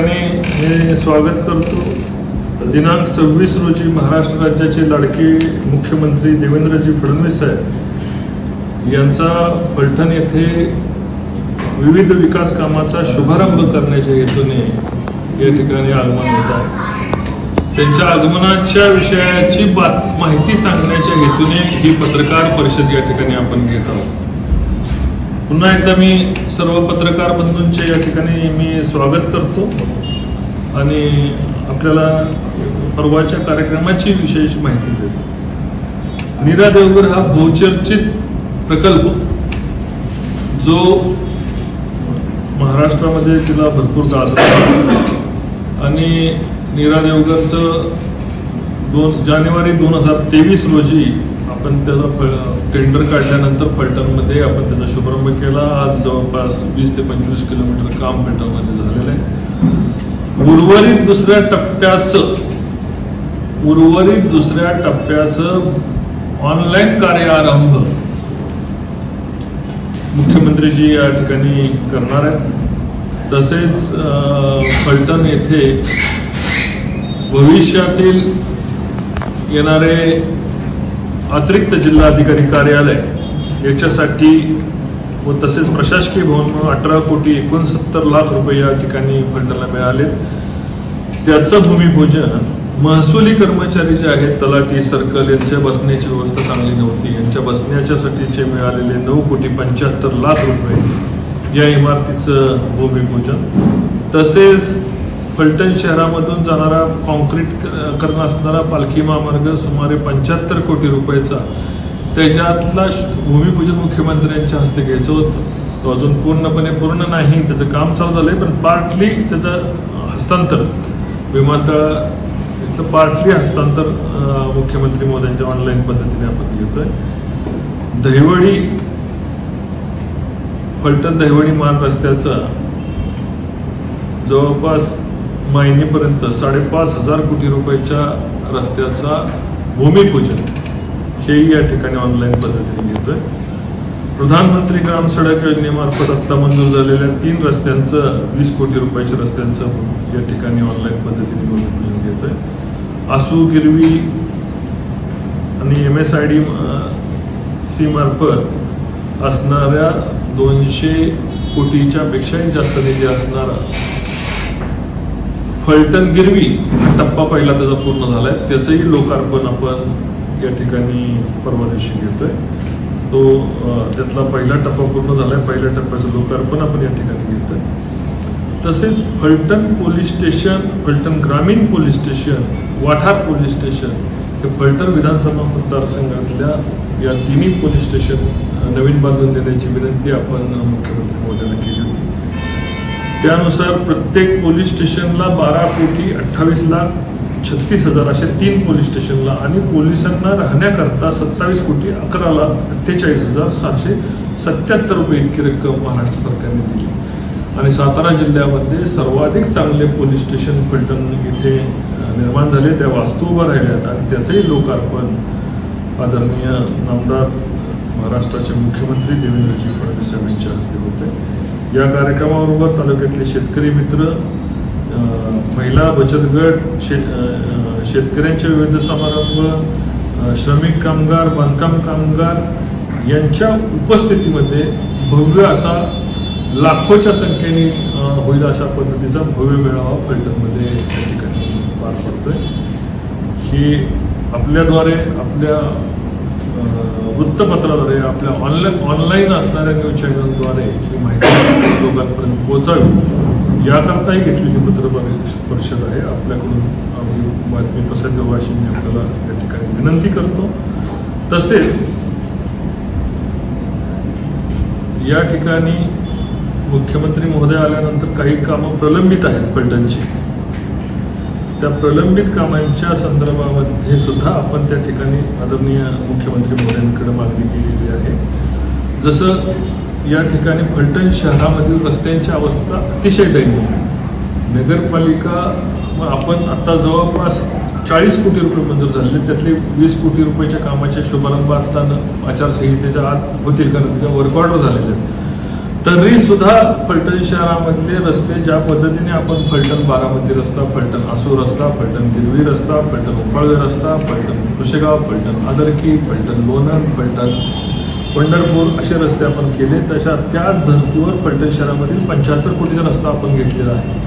ठिकाणी मी स्वागत करतो। दिनांक 26 रोजी महाराष्ट्र राज्याचे लाडके मुख्यमंत्री देवेंद्रजी फडणवीस साहेब यांचा फलटण येथे विविध विकास कामाचा शुभारंभ करण्याच्या हेतूने या ठिकाणी आगमन होत आहे। त्यांच्या आगमनाच्या विषयाची माहिती सांगण्याच्या हेतूने ही पत्रकार परिषद या ठिकाणी आपण घेत आहोत। पुन्हा एकदा मी सर्व पत्रकार बंधूंचे या ठिकाणी मी स्वागत करतो आणि आपल्याला परवाच्या कार्यक्रमाची विशेष माहिती देतो। नीरा देवघर हा बहुचर्चित प्रकल्प जो महाराष्ट्रामध्ये तिला भरपूर गाजला आणि नीरा देवघरचं जानेवारी 2023 रोजी आपण त्याला टेंडर काढल्यानंतर फलटणमध्ये आपण त्याचा शुभारंभ केला। आज जवळपास 20 ते 25 किलोमीटर काम फलटणमध्ये झालेलं आहे। उर्वरित दुसऱ्या टप्प्याचं ऑनलाईन कार्यारंभ मुख्यमंत्रीजी या ठिकाणी करणार आहेत। तसेच फलटण येथे भविष्यातील येणारे अतिरिक्त जिल्हाधिकारी कार्यालय याच्यासाठी व तसेच प्रशासकीय भवन म्हणून 18,69,00,000 रुपये या ठिकाणी फलटणला मिळाले। त्याचं भूमिपूजन महसुली कर्मचारी जे आहेत तलाठी सर्कल यांच्या बसण्याची व्यवस्था चांगली नव्हती, यांच्या बसण्याच्यासाठीचे मिळालेले 9,75,00,000 रुपये या इमारतीचं भूमिपूजन। तसेच फलटण शहरामधून जाणारा कॉन्क्रीटीकरण असणारा पालखी महामार्ग सुमारे 75 कोटी रुपयाचा त्याच्यातला भूमिपूजन मुख्यमंत्र्यांच्या हस्ते घ्यायचं होतं। तो अजून पूर्णपणे पूर्ण नाही, त्याचं काम चालू झालंय पण पार्टली त्याचं हस्तांतर विमानतळाचं पार्टली हस्तांतर मुख्यमंत्री मोदींच्या ऑनलाईन पद्धतीने आपण घेतोय। फलटण दहिवडी मार्ग रस्त्याचा जवळपास मायनीपर्यंत 5,500 कोटी रुपयाच्या रस्त्याचा भूमिपूजन हे या ठिकाणी ऑनलाईन पद्धतीने घेतोय। प्रधानमंत्री ग्राम सडक योजनेमार्फत आत्ता मंजूर झालेल्या 3 रस्त्यांचं 20 कोटी रुपयाच्या रस्त्यांचं या ठिकाणी ऑनलाईन पद्धतीने भूमिपूजन घेतोय। आसू गिरवी आणि MSIDC मार्फत असणाऱ्या 200 कोटीच्या पेक्षाही जास्त निधी असणारा फलटण गिरवी टप्पा पहिला त्याचा पूर्ण झालाय, त्याचंही लोकार्पण आपण या ठिकाणी परवा दिवशी घेतोय। तो त्यातला पहिला टप्पा पूर्ण झालाय, पहिल्या टप्प्याचं लोकार्पण आपण या ठिकाणी घेतोय। तसेच फलटण पोलीस स्टेशन, फलटण ग्रामीण पोलीस स्टेशन, वाठार पोलीस स्टेशन हे फलटण विधानसभा मतदारसंघातल्या या तिन्ही पोलीस स्टेशन नवीन बांधून देण्याची विनंती आपण मुख्यमंत्री महोदयांना केली होती। त्यानुसार प्रत्येक पोलीस स्टेशनला 12,28,36,000 असे 3 पोलीस स्टेशनला आणि पोलिसांना राहण्याकरता 27,48,47,777 रुपये इतकी रक्कम महाराष्ट्र सरकारने दिली। आणि सातारा जिल्ह्यामध्ये सर्वाधिक चांगले पोलीस स्टेशन फलटण इथे निर्माण झाले, त्या वास्तू उभ्या राहिल्यात आणि त्याचंही लोकार्पण आदरणीय नामदार महाराष्ट्राचे मुख्यमंत्री देवेंद्रजी फडणवीस यांच्या हस्ते होते। या कार्यक्रमाबरोबर तालुक्यातले शेतकरी मित्र, महिला बचत गट, शेतकऱ्यांचे विविध समारंभ, श्रमिक कामगार, बांधकाम कामगार यांच्या उपस्थितीमध्ये भव्य असा लाखोच्या संख्येने होईल अशा पद्धतीचा भव्य मेळावा फलटणमध्ये या ठिकाणी पार पडतोय। ही आपल्याद्वारे, आपल्या वृत्तपत्राद्वारे, आपल्या ऑनलाईन असणाऱ्या न्यूज चॅनलद्वारे ही माहिती लोकांपर्यंत पोहोचावी याकरताही घेतलेली पत्रकार परिषद आहे। आपल्याकडून आम्ही बातमी प्रसिद्ध व्हावी मी आपल्याला या ठिकाणी विनंती करतो। तसेच या ठिकाणी मुख्यमंत्री महोदय आल्यानंतर काही कामं प्रलंबित आहेत फलटणची, त्या प्रलंबित कामांच्या संदर्भामध्ये सुद्धा आपण त्या ठिकाणी आदरणीय मुख्यमंत्री महोदयांकडे मागणी केलेली आहे। जसं या ठिकाणी फलटण शहरामधील रस्त्यांची अवस्था अतिशय दयनीय आहे। नगरपालिका आपण आता जवळपास 40 कोटी रुपये मंजूर झालेले, त्यातले 20 कोटी रुपयाच्या कामाचे शुभारंभ आता आचारसंहितेच्या आत होतील कारण त्या वर्क ऑर्डर झालेले आहेत। तरी सुद्धा फलटण शहरामधले रस्ते ज्या पद्धतीने आपण फलटण बारामती रस्ता, फलटण आसूर रस्ता, फलटण गिरवी रस्ता, फलटण उपाळवे रस्ता, फलटण कुशेगाव, फलटण आदरकी, फलटण लोणंद, फलटण पंढरपूर असे रस्ते आपण केले, तशा त्याच धर्तीवर फलटण शहरामधील 75 कोटीचा रस्ता आपण घेतलेला आहे.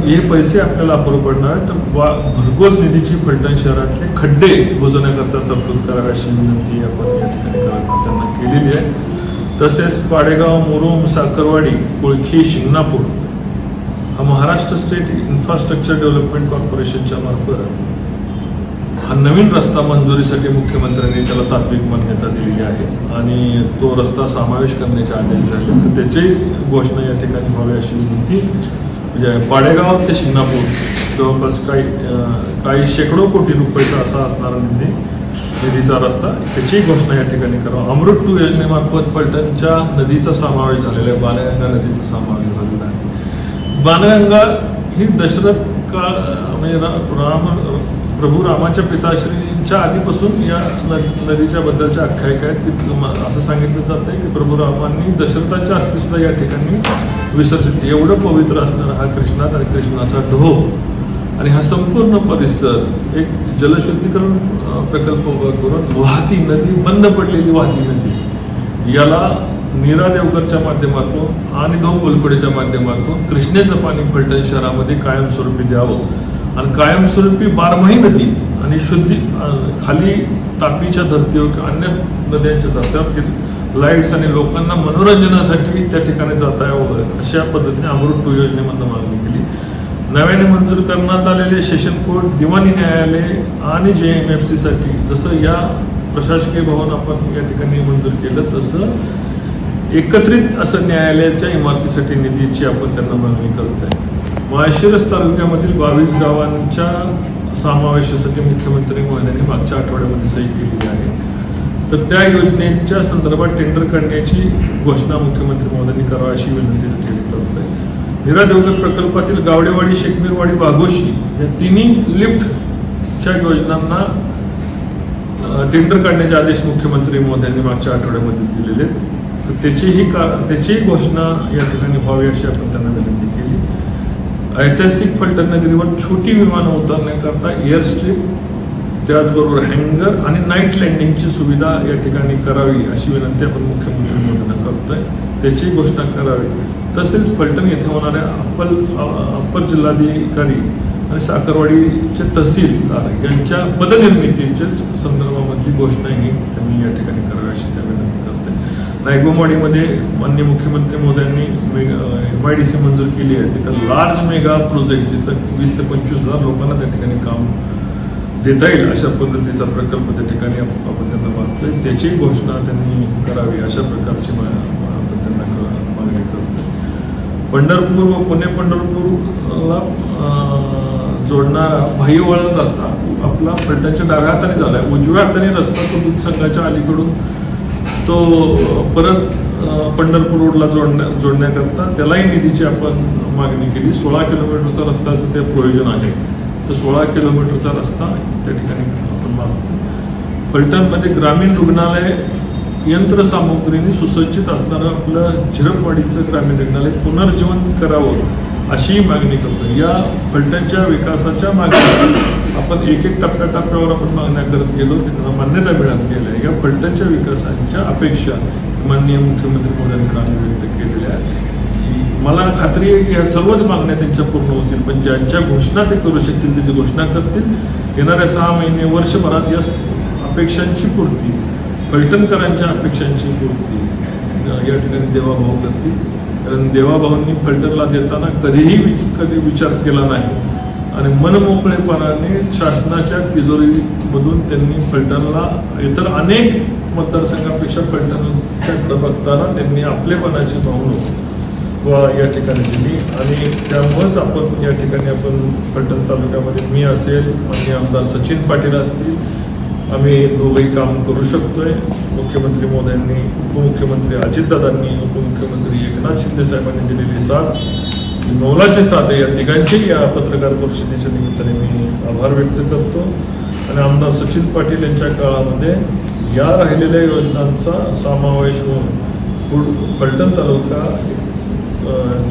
हे पैसे आपल्याला अपुरे पडणार तर भरघोस निधीची फलटण शहरातले खड्डे बुजवण्याकरता तरतूद करावी अशी विनंती आपण या ठिकाणी त्यांना केलेली आहे. तसेच पाडेगाव, मुरुम, साखरवाडी, कुळखी, शिंगणापूर हा महाराष्ट्र स्टेट इन्फ्रास्ट्रक्चर डेव्हलपमेंट कॉर्पोरेशनच्या मार्फत हा नवीन रस्ता मंजुरीसाठी मुख्यमंत्र्यांनी त्याला तात्विक मान्यता दिलेली आहे आणि तो रस्ता समावेश करण्याचे आदेश झाले. तर त्याची घोषणा या ठिकाणी व्हावी अशी विनंती. म्हणजे पाडेगाव ते शिंगणापूर जवळपास काही शेकडो कोटी रुपयाचा असा असणारा निधीचा रस्ता, त्याची घोषणा या ठिकाणी करावा. अमृत 2 योजनेमार्फत फलटणच्या नदीचा समावेश झालेला आहे, बाणगंगा नदीचा समावेश झालेला आहे. बाणगंगा ही दशरथ काळ म्हणजे प्रभू रामाच्या पिताश्रींच्या आधीपासून या नदीच्या बद्दलच्या आख्यायिका आहेत की असं सांगितलं जातं आहे की प्रभू रामांनी दशरथाच्या अस्थिसुद्धा या ठिकाणी विसर्जित. एवढं पवित्र असणारा हा कृष्णात आणि कृष्णाचा ढोह आणि हा संपूर्ण परिसर एक जलशुद्धीकरण प्रकल्प करून वाहती नदी, बंद पडलेली वाहती नदी, याला नीरा देवकरच्या माध्यमातून आणि धोम बोलखोडेच्या माध्यमातून कृष्णेचं पाणी फलटण शहरामध्ये कायमस्वरूपी द्यावं आणि कायमस्वरूपी बारमाही नदी आणि शुद्धी खाली तापीच्या धर्तीवर किंवा अन्य नद्यांच्या धर्तीवर लाईट्स आणि लोकांना मनोरंजनासाठी त्या ठिकाणी जाता यावं अशा पद्धतीने अमृत 2 योजनेमधून मागणी केली. नव्याने मंजूर करण्यात आलेले सेशन कोर्ट, दिवाणी न्यायालय आणि JMFC साठी जसं या प्रशासकीय भवन आपण या ठिकाणी मंजूर केलं तसं एकत्रित असं न्यायालयाच्या इमारतीसाठी निधीची आपण त्यांना मागणी करत आहे. माळशिरस तालुक्यामधील 22 गावांच्या समावेशासाठी मुख्यमंत्री महोदयांनी मागच्या आठवड्यामध्ये सही केलेली आहे. तर त्या योजनेच्या संदर्भात टेंडर करण्याची घोषणा मुख्यमंत्री महोदयांनी करावी अशी विनंती या ठिकाणी करत आहे. नीरा देवकर प्रकल्पातील गावडेवाडी, शेखमीरवाडी, बाघोशी या तिन्ही लिफ्टच्या योजनांना टेंडर काढण्याचे आदेश मुख्यमंत्री महोदयांनी मागच्या आठवड्यामध्ये दिलेले आहेत. तर त्याचीही घोषणा या ठिकाणी व्हावी अशी आपण त्यांना विनंती केली. ऐतिहासिक फलटण नगरीवर छोटी विमानं उतरण्याकरता एअरस्ट्रीप, त्याचबरोबर हँगर आणि नाईट लँडिंगची सुविधा या ठिकाणी करावी अशी विनंती आपण मुख्यमंत्री महोदयांना करतोय. त्याची घोषणा करावी. तसेच फलटण येथे होणाऱ्या अप्पर जिल्हाधिकारी आणि साखरवाडीचे तहसीलदार यांच्या पदनिर्मितीच्या संदर्भामधली घोषणाही त्यांनी या ठिकाणी करावी अशी त्या विनंती करते. नायगोमवाडीमध्ये माननीय मुख्यमंत्री महोदयांनी MIDC मंजूर केली आहे. तिथं लार्ज मेगा प्रोजेक्ट, तिथं 20 ते 25 हजार लोकांना त्या ठिकाणी काम देता येईल अशा पद्धतीचा प्रकल्प त्या ठिकाणी आपण त्यांना मागतोय. त्याची घोषणा त्यांनी करावी अशा प्रकारची आपण त्यांना मागणी करतोय. पंढरपूर व पुणे पंढरपूरला जोडणारा बाह्यवळण रस्ता आपला फलटणच्या डाव्या हाताने झाला आहे. उजव्या हाताने रस्ता तो दूध संघाच्या अलीकडून तो परत पंढरपूर रोडला जोडण्याकरता त्यालाही निधीची आपण मागणी केली. 16 किलोमीटरचा रस्त्याचं ते प्रयोजन आहे. तर 16 किलोमीटरचा रस्ता त्या ठिकाणी आपण मागतो. फलटणमध्ये ग्रामीण रुग्णालय यंत्रसामुग्रीने सुसज्जित असणारं आपलं झिरपवाडीचं ग्रामीण रुग्णालय पुनर्जीवन करावं अशी मागणी करतो. या फलटणच्या विकासाच्या मागणी आपण एक टप्प्यावर आपण मागण्या करत गेलो, त्यांना मान्यता मिळत गेल्या. या फलटणच्या विकासाच्या अपेक्षा माननीय मुख्यमंत्री महोदयांकडे आम्ही व्यक्त केलेल्या आहेत. मला खात्री आहे की या सर्वच मागण्या त्यांच्या पूर्ण होतील, पण ज्यांच्या घोषणा ते करू शकतील त्याची घोषणा करतील. येणाऱ्या 6 महिने वर्षभरात या अपेक्षांची पूर्ती, फलटणकरांच्या अपेक्षांची पूर्ती या ठिकाणी देवाभाऊ करतील. कारण देवाभाऊंनी फलटणला देताना कधी विचार केला नाही आणि मनमोकळेपणाने शासनाच्या तिजोरीमधून त्यांनी फलटणला इतर अनेक मतदारसंघापेक्षा फलटणच्याकडे बघताना त्यांनी आपलेपणाची भावना या ठिकाणी दिली आणि त्यामुळेच आपण या ठिकाणी आपण फलटण तालुक्यामध्ये मी असेल, माननीय आमदार सचिन पाटील असतील, आम्ही दोघंही काम करू शकतोय. मुख्यमंत्री महोदयांनी, उपमुख्यमंत्री अजितदादांनी, उपमुख्यमंत्री एकनाथ शिंदे साहेबांनी दिलेली साथ, मौलाची साथ आहे. या तिघांची या पत्रकार परिषदेच्या निमित्ताने मी आभार व्यक्त करतो आणि आमदार सचिन पाटील यांच्या काळामध्ये या राहिलेल्या योजनांचा समावेश होऊन फलटण तालुका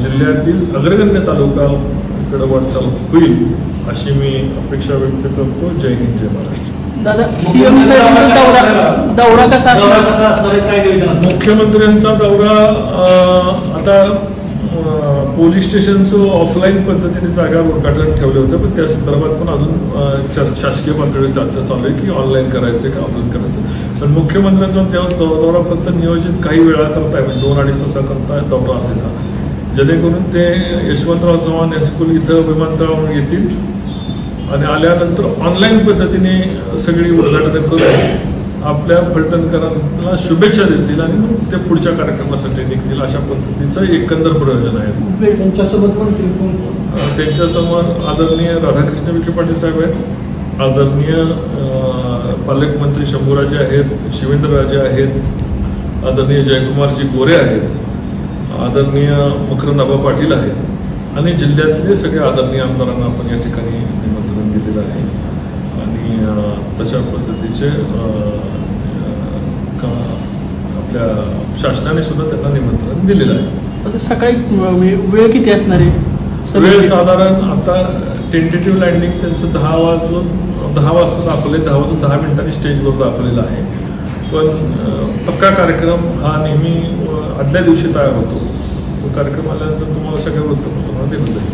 जिल्ह्यातील अग्रगण्य तालुका इकडे वाटचाल होईल अशी मी अपेक्षा व्यक्त करतो. जय हिंद, जय महाराष्ट्र. दादा, सीएम दौरा कसा असणार, काय नियोजन असणार? मुख्यमंत्र्यांचा दौरा आता पोलीस स्टेशनचं ऑफलाईन पद्धतीने जागा उद्घाटन ठेवलं होतं, पण त्या संदर्भात पण अजून शासकीय पातळीवर चर्चा चालू आहे की ऑनलाईन करायचं का ऑफलाईन करायचं. पण मुख्यमंत्र्यांचा दौरा फक्त नियोजित काही वेळा करताय, म्हणजे 2-2.5 तासाकरता दौरा असेल हा, जेणेकरून ते यशवंतराव चव्हाण हायस्कूल इथं विमानतळावरून येतील आणि आल्यानंतर ऑनलाईन पद्धतीने सगळी उद्घाटनं करून आपल्या फलटणकरांना शुभेच्छा देतील आणि मग ते पुढच्या कार्यक्रमासाठी निघतील. अशा पद्धतीचं एकंदर प्रयोजन आहे. त्यांच्यासोबत मंत्री कोण? त्यांच्यासमोर आदरणीय राधाकृष्ण विखे पाटील साहेब आहेत, आदरणीय पालकमंत्री शंभूराजे आहेत, शिवेंद्रराजे आहेत, आदरणीय जयकुमारजी गोरे आहेत, आदरणीय मकरंद आबा पाटील आहेत आणि जिल्ह्यातले सगळे आदरणीय आमदारांना आपण या ठिकाणी निमंत्रण दिलेलं आहे. आणि तशा पद्धतीचे आपल्या शासनाने सुद्धा त्यांना निमंत्रण दिलेलं आहे. सकाळी वेळ किती असणार आहे? वेळ साधारण आता टेंटेटिव्ह लँडिंग त्यांचं 10 वाजता दाखवले, 10 वाजून 10 मिनिटांनी स्टेजवर दाखवलेलं आहे. पण पक्का कार्यक्रम हा नेहमी आदल्या दिवशी तयार होतो. तो कार्यक्रम आल्यानंतर तुम्हाला सगळ्या वृत्तपत्रांना दिलं जाईल.